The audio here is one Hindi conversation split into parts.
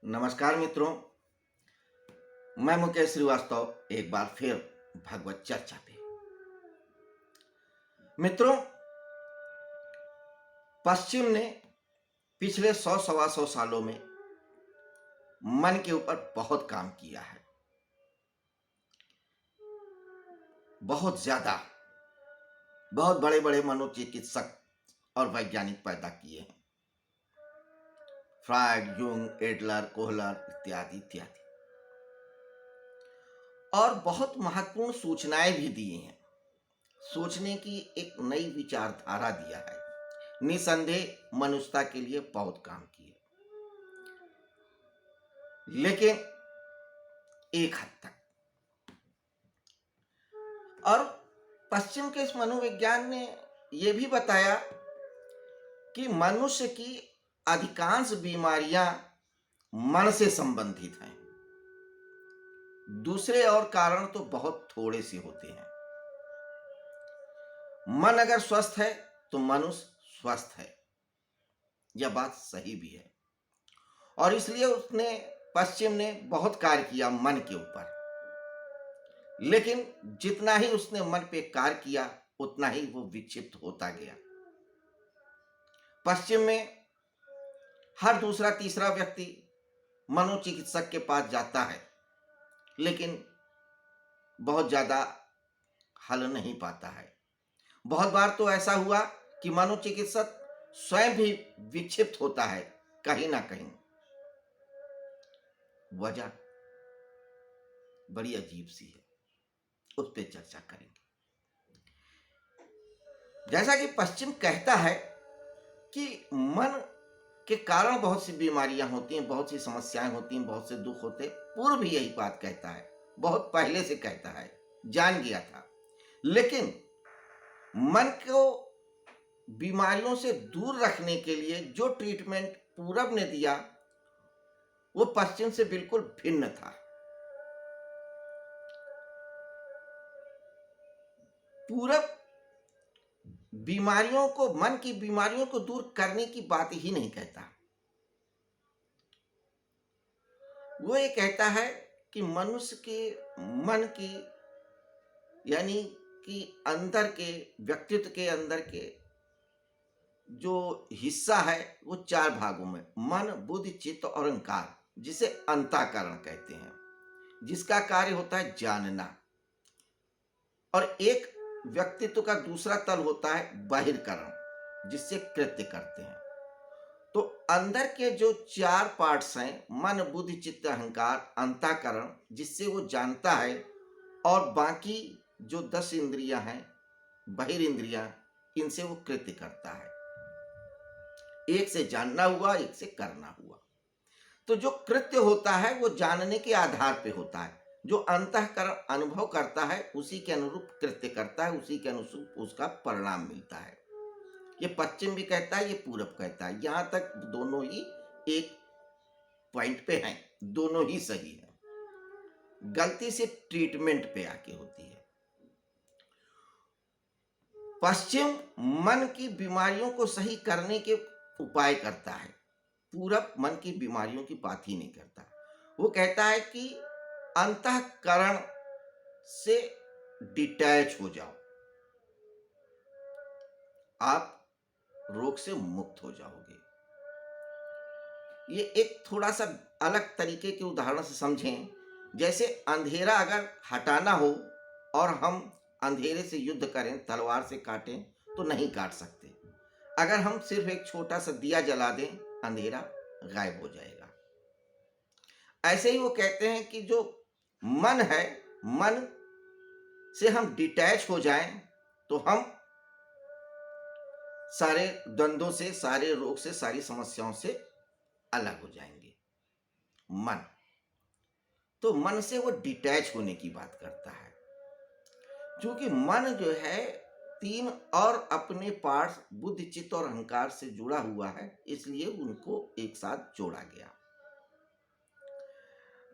नमस्कार मित्रों, मैं मुकेश श्रीवास्तव एक बार फिर भगवत चर्चा पे। मित्रों, पश्चिम ने पिछले 100 सवा 100 सालों में मन के ऊपर बहुत काम किया है। बहुत ज्यादा, बहुत बड़े बड़े मनोचिकित्सक और वैज्ञानिक पैदा किए हैं। फ्रायड, यूंग, एडलर, कोहलर इत्यादि इत्यादि, और बहुत महत्वपूर्ण सूचनाएं भी दी हैं। सोचने की एक नई विचारधारा दिया है। निसंदेह मनुष्यता के लिए बहुत काम किए, लेकिन एक हद तक। और पश्चिम के इस मनोविज्ञान ने यह भी बताया कि मनुष्य की अधिकांश बीमारियां मन से संबंधित हैं। दूसरे और कारण तो बहुत थोड़े से होते हैं। मन अगर स्वस्थ है तो मनुष्य स्वस्थ है। यह बात सही भी है, और इसलिए पश्चिम ने बहुत कार्य किया मन के ऊपर। लेकिन जितना ही उसने मन पे कार्य किया, उतना ही वो विक्षिप्त होता गया। पश्चिम में हर दूसरा तीसरा व्यक्ति मनोचिकित्सक के पास जाता है, लेकिन बहुत ज्यादा हल नहीं पाता है। बहुत बार तो ऐसा हुआ कि मनोचिकित्सक स्वयं भी विक्षिप्त होता है कहीं ना कहीं। वजह बड़ी अजीब सी है, उस पर चर्चा करेंगे। जैसा कि पश्चिम कहता है कि मन के कारण बहुत सी बीमारियां होती हैं, बहुत सी समस्याएं होती हैं, बहुत से दुख होते हैं। पूर्व भी यही बात कहता है, बहुत पहले से कहता है, जान गया था। लेकिन मन को बीमारियों से दूर रखने के लिए जो ट्रीटमेंट पूरब ने दिया, वो पश्चिम से बिल्कुल भिन्न था। पूरब बीमारियों को, मन की बीमारियों को दूर करने की बात ही नहीं कहता। वो ये कहता है कि मनुष्य के मन की, यानी कि अंदर के व्यक्तित्व के अंदर के जो हिस्सा है, वो 4 भागों में, मन, बुद्धि, चित्त और अहंकार, जिसे अंतःकरण कहते हैं, जिसका कार्य होता है जानना। और एक व्यक्तित्व का दूसरा तल होता है बहिर्करण, जिससे कृत्य करते हैं। तो अंदर के जो 4 पार्ट्स हैं, मन, बुद्धि, चित्त, अहंकार, अंतःकरण, जिससे वो जानता है, और बाकी जो 10 इंद्रियां हैं, बहिर्इंद्रियां, इनसे वो कृत्य करता है। एक से जानना हुआ, एक से करना हुआ। तो जो कृत्य होता है वो जानने के आधार पे होता है। जो अंतःकरण अनुभव करता है, उसी के अनुरूप कृत्य करता है, उसी के अनुरूप उसका परिणाम मिलता है। ये पश्चिम भी कहता है, ये पूरब कहता है। यहां तक दोनों ही एक पॉइंट पे हैं, दोनों ही सही है। गलती से ट्रीटमेंट पे आके होती है। पश्चिम मन की बीमारियों को सही करने के उपाय करता है, पूरब मन की बीमारियों की बात ही नहीं करता। वो कहता है कि अंतःकरण से डिटैच हो जाओ, आप रोग से मुक्त हो जाओगे। ये एक थोड़ा सा अलग तरीके के उदाहरण से समझें। जैसे अंधेरा अगर हटाना हो और हम अंधेरे से युद्ध करें, तलवार से काटें, तो नहीं काट सकते। अगर हम सिर्फ एक छोटा सा दिया जला दें, अंधेरा गायब हो जाएगा। ऐसे ही वो कहते हैं कि जो मन है, मन से हम डिटैच हो जाएं, तो हम सारे द्वंद्वों से, सारे रोग से, सारी समस्याओं से अलग हो जाएंगे। मन तो मन से वो डिटैच होने की बात करता है। क्योंकि मन जो है 3 और अपने पार्ट्स बुद्धि, चित्त और अहंकार से जुड़ा हुआ है, इसलिए उनको एक साथ जोड़ा गया।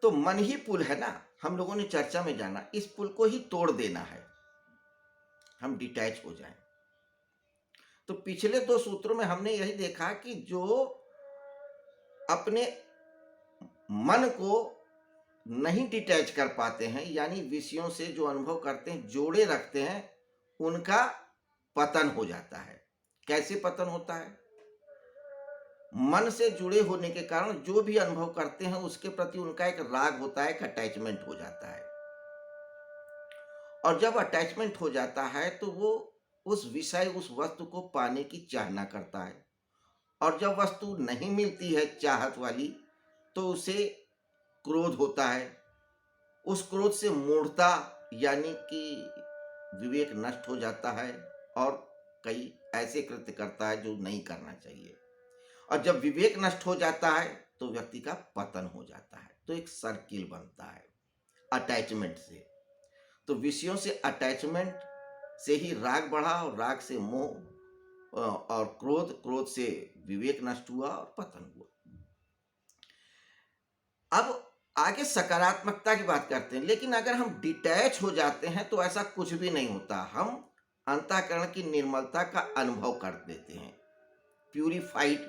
तो मन ही पुल है ना, हम लोगों ने चर्चा में जाना, इस पुल को ही तोड़ देना है, हम डिटैच हो जाएं। तो पिछले 2 सूत्रों में हमने यही देखा कि जो अपने मन को नहीं डिटैच कर पाते हैं, यानी विषयों से जो अनुभव करते हैं जोड़े रखते हैं, उनका पतन हो जाता है। कैसे पतन होता है? मन से जुड़े होने के कारण जो भी अनुभव करते हैं उसके प्रति उनका एक राग होता है, एक अटैचमेंट हो जाता है। और जब अटैचमेंट हो जाता है तो वो उस विषय, उस वस्तु को पाने की चाहना करता है। और जब वस्तु नहीं मिलती है चाहत वाली, तो उसे क्रोध होता है। उस क्रोध से मूढ़ता यानी कि विवेक नष्ट हो जाता है और कई ऐसे कृत्य करता है जो नहीं करना चाहिए। और जब विवेक नष्ट हो जाता है तो व्यक्ति का पतन हो जाता है। तो एक सर्किल बनता है अटैचमेंट से। तो विषयों से अटैचमेंट से ही राग बढ़ा, और राग से मोह, और क्रोध, क्रोध से विवेक नष्ट हुआ और पतन हुआ। अब आगे सकारात्मकता की बात करते हैं। लेकिन अगर हम डिटैच हो जाते हैं तो ऐसा कुछ भी नहीं होता। हम अंतःकरण की निर्मलता का अनुभव कर लेते हैं, प्यूरिफाइड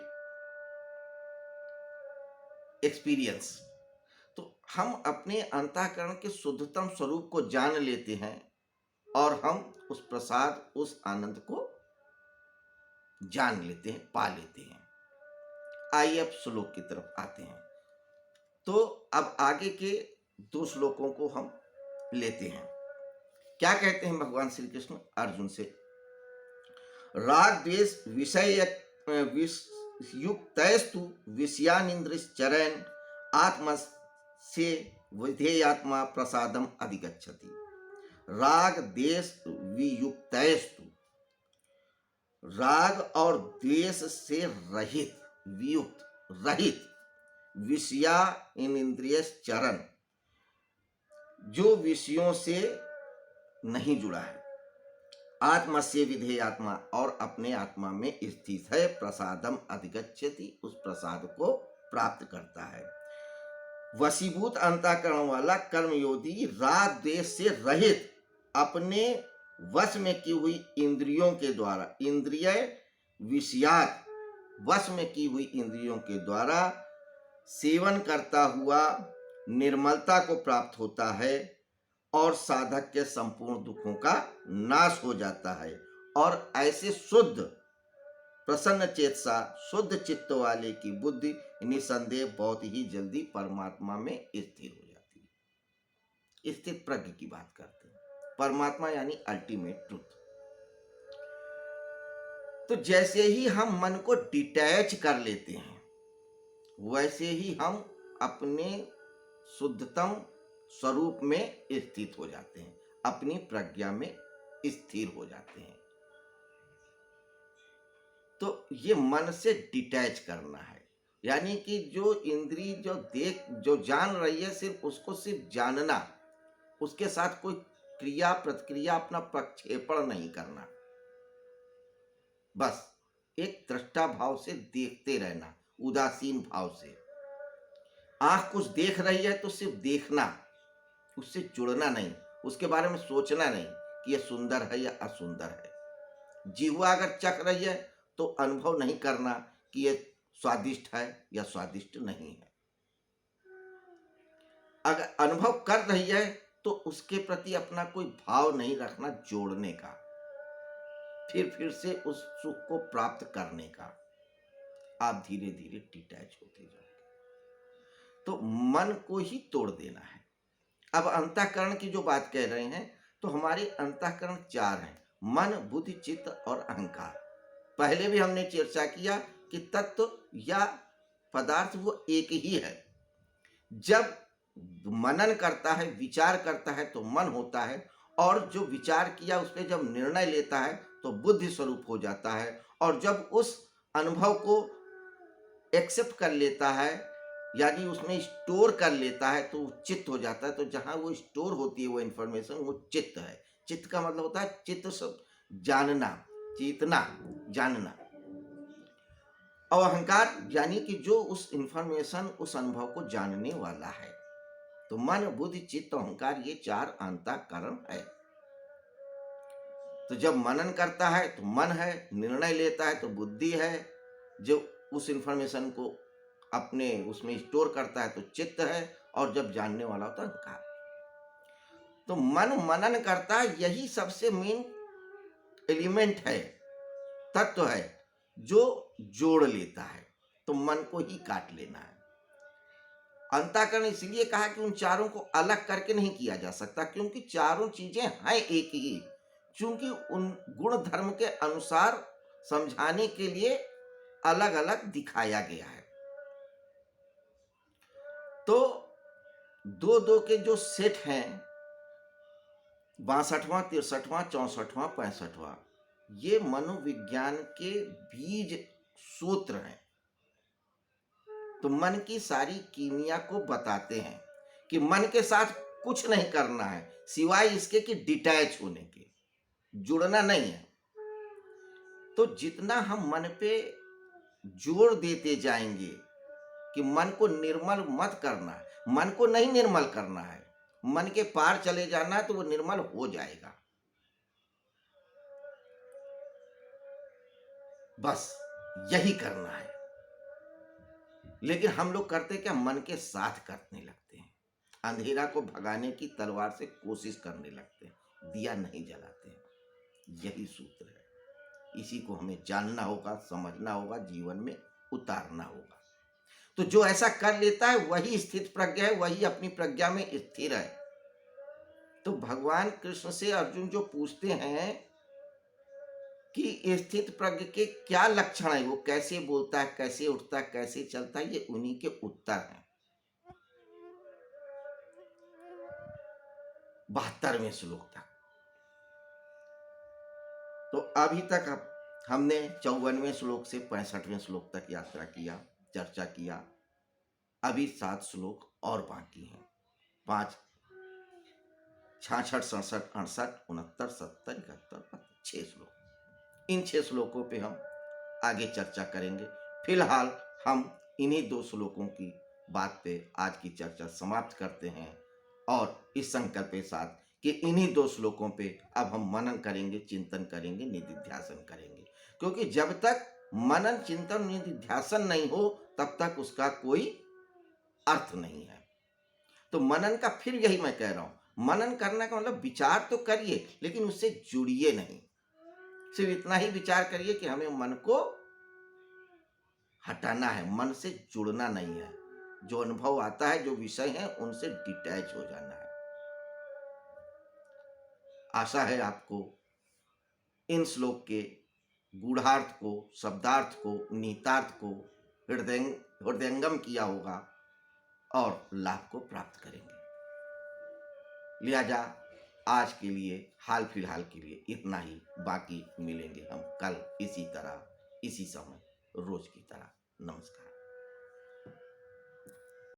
एक्सपीरियंस। तो हम अपने अंतःकरण के शुद्धतम स्वरूप को जान लेते हैं और हम उस प्रसाद, उस आनंद को जान लेते हैं, पा लेते हैं। आइए अब श्लोक की तरफ आते हैं। तो अब आगे के 2 श्लोकों को हम लेते हैं। क्या कहते हैं भगवान श्री कृष्ण अर्जुन से? राग द्वेष विषय युक्तस्तु विषयानिंद्रियश्चरन् आत्मा से विधेयात्मा प्रसादम अधिगच्छति। राग द्वेष वियुक्तस्तु, राग और द्वेष से रहित, वियुक्त रहित, विषया इंद्रिय चरण, जो विषयों से नहीं जुड़ा है, आत्मा से विधेय आत्मा, और अपने आत्मा में स्थित है, प्रसादम अधिगच्छति, उस प्रसाद को प्राप्त करता है। वशीभूत अंतःकरण वाला कर्मयोगी राग द्वेष से रहित अपने वश में की हुई इंद्रियों के द्वारा, इंद्रिय विषयात, वश में की हुई इंद्रियों के द्वारा सेवन करता हुआ निर्मलता को प्राप्त होता है और साधक के संपूर्ण दुखों का नाश हो जाता है। और ऐसे शुद्ध प्रसन्न चेतसा, शुद्ध चित्त वाले की बुद्धि निसंदेह बहुत ही जल्दी परमात्मा में स्थिर हो जाती है। स्थित प्रज्ञ की बात करते हैं। परमात्मा यानी अल्टीमेट ट्रुथ। तो जैसे ही हम मन को डिटैच कर लेते हैं, वैसे ही हम अपने शुद्धतम स्वरूप में स्थित हो जाते हैं, अपनी प्रज्ञा में स्थिर हो जाते हैं। तो ये मन से डिटैच करना है, यानी कि जो इंद्री जो जान रही है, सिर्फ उसको सिर्फ जानना, उसके साथ कोई क्रिया प्रतिक्रिया, अपना प्रक्षेपण नहीं करना। बस एक दृष्टा भाव से देखते रहना, उदासीन भाव से। आंख कुछ देख रही है तो सिर्फ देखना, उससे जुड़ना नहीं, उसके बारे में सोचना नहीं कि यह सुंदर है या असुंदर है। जीवा अगर चख रही है तो अनुभव नहीं करना कि यह स्वादिष्ट है या स्वादिष्ट नहीं है। अगर अनुभव कर रही है तो उसके प्रति अपना कोई भाव नहीं रखना, जोड़ने का, फिर से उस सुख को प्राप्त करने का। आप धीरे धीरे डिटैच होते जाओगे। तो मन को ही तोड़ देना है। अब अंतःकरण की जो बात कह रहे हैं, तो हमारे अंतःकरण 4 हैं: मन, बुद्धि, चित्त और अहंकार। पहले भी हमने चर्चा किया कि तत्व या पदार्थ वो एक ही है। जब मनन करता है, विचार करता है, तो मन होता है, और जो विचार किया उस पर जब निर्णय लेता है तो बुद्धि स्वरूप हो जाता है। और जब उस अनुभव को एक्सेप्ट कर लेता है, यानी उसमें स्टोर कर लेता है, तो चित्त हो जाता है। तो जहां वो स्टोर होती है वो इंफॉर्मेशन, वो चित्त है। चित्त का मतलब होता है चित्त शब्द जानना, चेतना, जानना। और अहंकार यानी कि जो उस इंफॉर्मेशन, उस अनुभव को जानने वाला है। तो मन, बुद्धि, चित्त, अहंकार, ये 4 अंतःकरण है। तो जब मनन करता है तो मन है, निर्णय लेता है तो बुद्धि है, जो उस इंफॉर्मेशन को अपने उसमें स्टोर करता है तो चित्त है, और जब जानने वाला होता है अहंकार। तो मन मनन करता है, यही सबसे मेन एलिमेंट है, तत्व है, जो जोड़ लेता है। तो मन को ही काट लेना है। अंतःकरण इसलिए कहा कि उन चारों को अलग करके नहीं किया जा सकता, क्योंकि चारों चीजें हैं एक ही, क्योंकि उन गुण धर्म के अनुसार समझाने के लिए अलग अलग दिखाया गया है। तो दो दो के जो सेट हैं, 62वां, 63वां, 64वां, 65वां, ये मनोविज्ञान के बीज सूत्र हैं। तो मन की सारी कीमिया को बताते हैं कि मन के साथ कुछ नहीं करना है सिवाय इसके कि डिटैच होने के, जुड़ना नहीं है। तो जितना हम मन पे जोर देते जाएंगे कि मन को निर्मल मत करना है, मन को नहीं निर्मल करना है, मन के पार चले जाना है, तो वो निर्मल हो जाएगा। बस यही करना है। लेकिन हम लोग करते क्या, मन के साथ करने लगते हैं, अंधेरा को भगाने की तलवार से कोशिश करने लगते हैं, दिया नहीं जलाते हैं। यही सूत्र है। इसी को हमें जानना होगा, समझना होगा, जीवन में उतारना होगा। तो जो ऐसा कर लेता है वही स्थित प्रज्ञ है, वही अपनी प्रज्ञा में स्थिर है। तो भगवान कृष्ण से अर्जुन जो पूछते हैं कि स्थित प्रज्ञ के क्या लक्षण है, वो कैसे बोलता है, कैसे उठता है, कैसे चलता है, ये उन्हीं के उत्तर हैं 72वें श्लोक तक। तो अभी तक हमने 54वें श्लोक से 65वें श्लोक तक यात्रा किया, चर्चा किया। अभी 7 श्लोक और बाकी हैं। 5, 66, 67, 68, 69, 70, 71, 6 श्लोक। इन 6 श्लोकों पे हम आगे चर्चा करेंगे। फिलहाल हम इन्हीं 2 श्लोकों की बात पे आज की चर्चा समाप्त करते हैं, और इस संकल्प के साथ कि इन्हीं 2 श्लोकों पे अब हम मनन करेंगे, चिंतन करेंगे, निधिध्यासन करेंगे। क्योंकि जब तक मनन, चिंतन, निधिध्यासन नहीं हो तब तक उसका कोई अर्थ नहीं है। तो मनन का, फिर यही मैं कह रहा हूं, मनन करने का मतलब विचार तो करिए, लेकिन उससे जुड़िए नहीं। सिर्फ इतना ही विचार करिए कि हमें मन को हटाना है, मन से जुड़ना नहीं है। जो अनुभव आता है, जो विषय है, उनसे डिटैच हो जाना है। आशा है आपको इन श्लोक के गूढ़ार्थ को, शब्दार्थ को, निहितार्थ को हृदयंगम किया होगा और लाभ को प्राप्त करेंगे। लिहाजा आज के लिए, हाल फिलहाल के लिए इतना ही। बाकी मिलेंगे हम कल इसी तरह, इसी समय, रोज की तरह। नमस्कार।